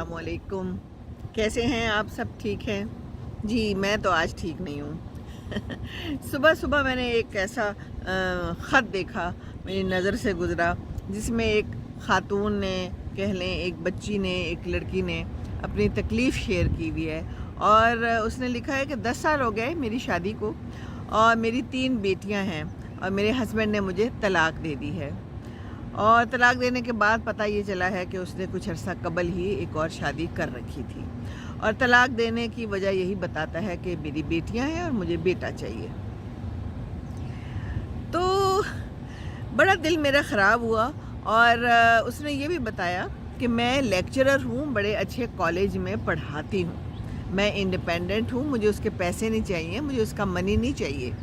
अस्सलाम वालेकुम। कैसे हैं आप? सब ठीक हैं जी? मैं तो आज ठीक नहीं हूँ। सुबह सुबह मैंने एक ऐसा ख़त देखा, मेरी नज़र से गुज़रा, जिसमें एक ख़ातून ने, कह लें एक बच्ची ने, एक लड़की ने अपनी तकलीफ़ शेयर की हुई है। और उसने लिखा है कि 10 साल हो गए मेरी शादी को और मेरी 3 बेटियां हैं और मेरे हस्बैंड ने मुझे तलाक दे दी है। और तलाक देने के बाद पता ये चला है कि उसने कुछ अर्सा कबल ही एक और शादी कर रखी थी, और तलाक देने की वजह यही बताता है कि मेरी बेटियां हैं और मुझे बेटा चाहिए। तो बड़ा दिल मेरा ख़राब हुआ। और उसने ये भी बताया कि मैं लेक्चरर हूँ, बड़े अच्छे कॉलेज में पढ़ाती हूँ, मैं इंडिपेंडेंट हूँ, मुझे उसके पैसे नहीं चाहिए, मुझे उसका मनी नहीं चाहिए।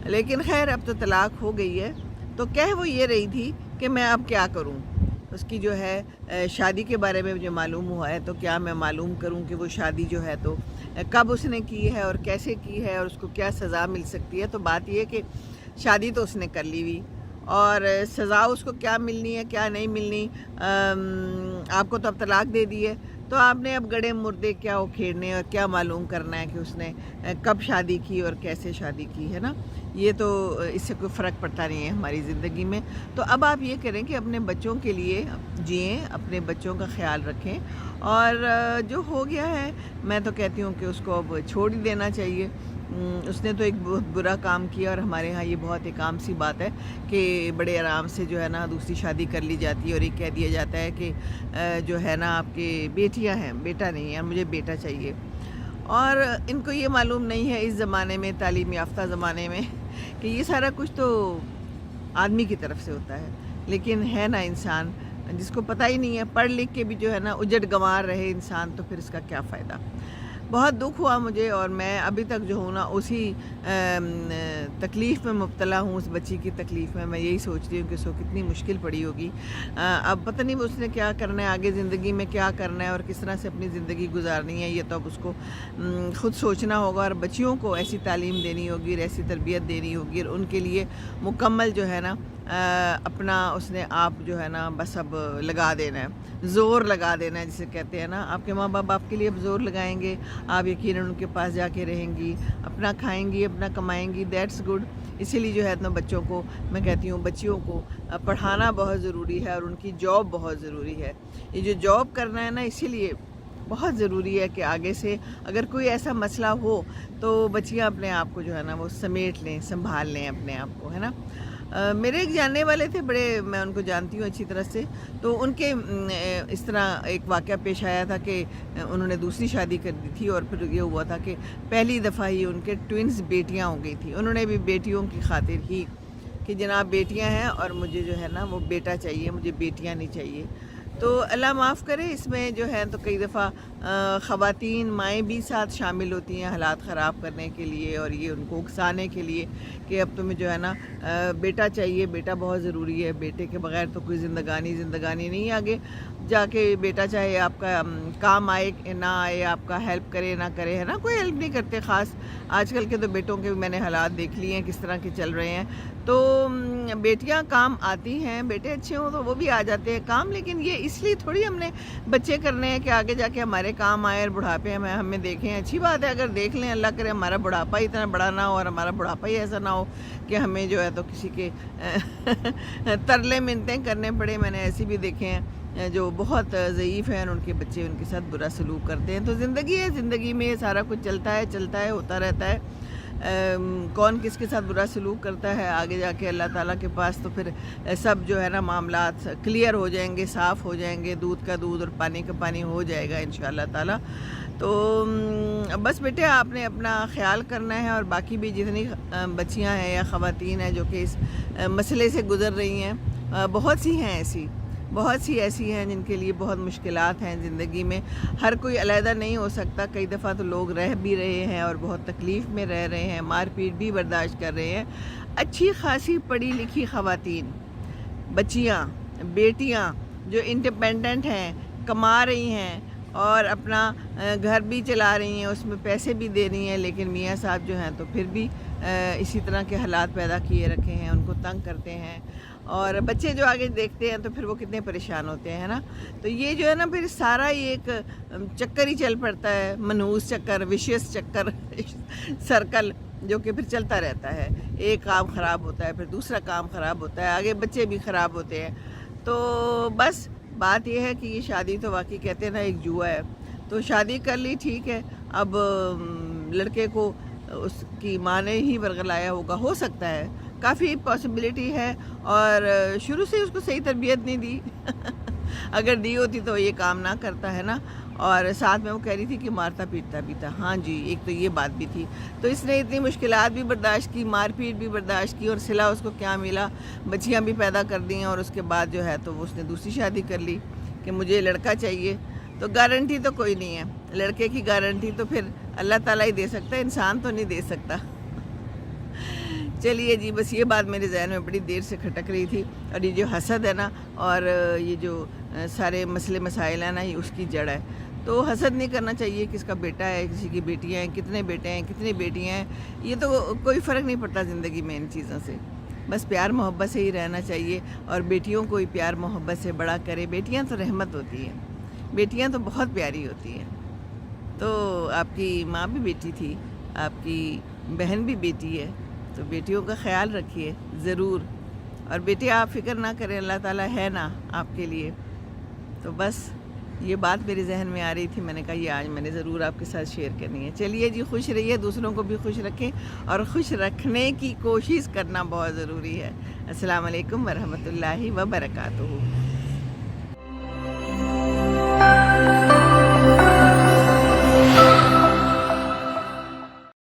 लेकिन खैर अब तो तलाक हो गई है। तो कह वो ये रही थी कि मैं अब क्या करूं, उसकी जो है शादी के बारे में मुझे मालूम हुआ है, तो क्या मैं मालूम करूं कि वो शादी जो है तो कब उसने की है और कैसे की है और उसको क्या सज़ा मिल सकती है। तो बात ये कि शादी तो उसने कर ली हुई, और सज़ा उसको क्या मिलनी है क्या नहीं मिलनी, आपको तो अब तलाक दे दी है, तो आपने अब गड़े मुर्दे क्या उखेड़ने और क्या मालूम करना है कि उसने कब शादी की और कैसे शादी की है ना। ये तो इससे कोई फ़र्क पड़ता नहीं है हमारी ज़िंदगी में। तो अब आप ये करें कि अपने बच्चों के लिए जिएं, अपने बच्चों का ख्याल रखें, और जो हो गया है मैं तो कहती हूँ कि उसको अब छोड़ ही देना चाहिए। उसने तो एक बहुत बुरा काम किया, और हमारे यहाँ ये बहुत एक आम सी बात है कि बड़े आराम से जो है ना दूसरी शादी कर ली जाती है, और ये कह दिया जाता है कि जो है ना आपके बेटियां हैं, बेटा नहीं है, मुझे बेटा चाहिए। और इनको ये मालूम नहीं है इस ज़माने में, तालीम याफ्ता ज़माने में, कि ये सारा कुछ तो आदमी की तरफ से होता है। लेकिन है ना इंसान जिसको पता ही नहीं है, पढ़ लिख के भी जो है ना उजड़ गंवार रहे इंसान, तो फिर इसका क्या फ़ायदा। बहुत दुख हुआ मुझे, और मैं अभी तक जो हूँ ना उसी तकलीफ़ में मुब्तला हूँ, उस बच्ची की तकलीफ़ में। मैं यही सोचती हूँ कि उसको कितनी मुश्किल पड़ी होगी। अब पता नहीं उसने क्या करना है आगे ज़िंदगी में, क्या करना है और किस तरह से अपनी ज़िंदगी गुजारनी है, ये तो अब उसको ख़ुद सोचना होगा। और बच्चियों को ऐसी तालीम देनी होगी और ऐसी तरबियत देनी होगी, और उनके लिए मुकम्मल जो है ना अपना उसने आप जो है ना बस अब लगा देना है, ज़ोर लगा देना है, जिसे कहते हैं ना। आपके माँ बाप आपके लिए अब ज़ोर लगाएंगे, आप यकीनन उनके पास जाके रहेंगी, अपना खाएंगी, अपना कमाएंगी, दैट्स गुड। इसीलिए जो है ना बच्चों को, मैं कहती हूँ बच्चियों को पढ़ाना बहुत ज़रूरी है, और उनकी जॉब बहुत ज़रूरी है। ये जो जॉब करना है ना, इसीलिए बहुत ज़रूरी है कि आगे से अगर कोई ऐसा मसला हो तो बच्चियाँ अपने आप को जो है ना वो समेट लें, संभाल लें अपने आप को, है ना। मेरे एक जानने वाले थे, बड़े मैं उनको जानती हूँ अच्छी तरह से, तो उनके इस तरह एक वाक़या पेश आया था कि उन्होंने दूसरी शादी कर दी थी, और फिर ये हुआ था कि पहली दफ़ा ही उनके ट्विन्स बेटियाँ हो गई थी। उन्होंने भी बेटियों की खातिर ही कि जनाब बेटियाँ हैं और मुझे जो है ना वो बेटा चाहिए, मुझे बेटियाँ नहीं चाहिए। तो अल्लाह माफ़ करे, इसमें जो है तो कई दफ़ा ख़वातीन माएँ भी साथ शामिल होती हैं हालात ख़राब करने के लिए, और ये उनको उकसाने के लिए कि अब तुम्हें जो है ना बेटा चाहिए, बेटा बहुत ज़रूरी है, बेटे के बग़ैर तो कोई ज़िंदगानी नहीं आगे जाके। बेटा चाहे आपका काम आए ना आए, आपका हेल्प करे ना करे, है ना, कोई हेल्प नहीं करते। ख़ास आजकल के तो बेटों के भी मैंने हालात देख लिए हैं किस तरह के चल रहे हैं। तो बेटियां काम आती हैं, बेटे अच्छे हों तो वो भी आ जाते हैं काम, लेकिन ये इसलिए थोड़ी हमने बच्चे करने हैं कि आगे जाके हमारे काम आए और बुढ़ापे में हमें देखें। अच्छी बात है अगर देख लें, अल्लाह करे हमारा बुढ़ापा इतना बड़ा ना हो और हमारा बुढ़ापा ही ऐसा ना हो कि हमें जो है तो किसी के तरले मिन्नतें करने पड़े। मैंने ऐसी भी देखे हैं जो बहुत ज़ईफ़ हैं और उनके बच्चे उनके साथ बुरा सलूक करते हैं। तो ज़िंदगी है, ज़िंदगी में सारा कुछ चलता है, होता रहता है। कौन किसके साथ बुरा सलूक करता है आगे जाके अल्लाह ताला के पास तो फिर सब जो है ना मामलात क्लियर हो जाएंगे, साफ़ हो जाएंगे, दूध का दूध और पानी का पानी हो जाएगा इंशाअल्लाह ताला। तो बस बेटे आपने अपना ख्याल करना है, और बाकी भी जितनी बच्चियां हैं या ख़वातीन हैं जो कि इस मसले से गुज़र रही हैं, बहुत सी ऐसी हैं जिनके लिए बहुत मुश्किलात हैं ज़िंदगी में। हर कोई अलहदा नहीं हो सकता, कई दफ़ा तो लोग रह भी रहे हैं और बहुत तकलीफ़ में रह रहे हैं, मार पीट भी बर्दाश्त कर रहे हैं। अच्छी खासी पढ़ी लिखी ख़वातीन, बच्चियाँ, बेटियाँ जो इंडिपेंडेंट हैं, कमा रही हैं और अपना घर भी चला रही हैं, उसमें पैसे भी दे रही हैं, लेकिन मियाँ साहब जो हैं तो फिर भी इसी तरह के हालात पैदा किए रखे हैं, उनको तंग करते हैं اور بچے جو آگے دیکھتے ہیں تو پھر وہ کتنے پریشان ہوتے ہیں نا. تو یہ جو ہے نا پھر سارا یہ ایک چکر ہی چل پڑتا ہے, منحوس چکر, وشیس چکر, سرکل, جو کہ پھر چلتا رہتا ہے. ایک کام خراب ہوتا ہے, پھر دوسرا کام خراب ہوتا ہے, آگے بچے بھی خراب ہوتے ہیں. تو بس بات یہ ہے کہ یہ شادی تو واقعی کہتے ہیں نا ایک جوا ہے. تو شادی کر لی, ٹھیک ہے. اب لڑکے کو اس کی ماں نے ہی ورغلایا ہوگا, ہو سکتا ہے, کافی پاسبلٹی ہے. اور شروع سے اس کو صحیح تربیت نہیں دی. اگر دی ہوتی تو یہ کام نہ کرتا ہے نا. اور ساتھ میں وہ کہہ رہی تھی کہ مارتا پیٹتا بھی تھا. ہاں جی, ایک تو یہ بات بھی تھی. تو اس نے اتنی مشکلات بھی برداشت کی, مار پیٹ بھی برداشت کی, اور صلہ اس کو کیا ملا, بچیاں بھی پیدا کر دیں. اور اس کے بعد جو ہے تو اس نے دوسری شادی کر لی کہ مجھے لڑکا چاہیے. تو گارنٹی تو کوئی نہیں ہے, لڑکے کی گارنٹی تو پھر اللہ تعالیٰ ہی دے سکتا ہے, انسان تو نہیں دے سکتا. چلیے جی, بس یہ بات میرے ذہن میں بڑی دیر سے کھٹک رہی تھی. اور یہ جو حسد ہے نا, اور یہ جو سارے مسئلے مسائل ہیں نا, یہ اس کی جڑ ہے. تو حسد نہیں کرنا چاہیے. کس کا بیٹا ہے, کسی کی بیٹیاں ہیں, کتنے بیٹے ہیں, کتنی بیٹیاں ہیں, یہ تو کوئی فرق نہیں پڑتا زندگی میں ان چیزوں سے. بس پیار محبت سے ہی رہنا چاہیے, اور بیٹیوں کو ہی پیار محبت سے بڑا کرے. بیٹیاں تو رحمت ہوتی ہیں, بیٹیاں تو بہت پیاری ہوتی ہیں. تو آپ کی ماں بھی بیٹی تھی, آپ کی بہن بھی بیٹی ہے, تو بیٹیوں کا خیال رکھیے ضرور. اور بیٹے آپ فکر نہ کریں, اللہ تعالیٰ ہے نا آپ کے لیے. تو بس یہ بات میرے ذہن میں آ رہی تھی, میں نے کہا یہ آج میں نے ضرور آپ کے ساتھ شیئر کرنی ہے. چلیے جی, خوش رہیے, دوسروں کو بھی خوش رکھیں, اور خوش رکھنے کی کوشش کرنا بہت ضروری ہے. السلام علیکم ورحمۃ اللہ وبرکاتہ.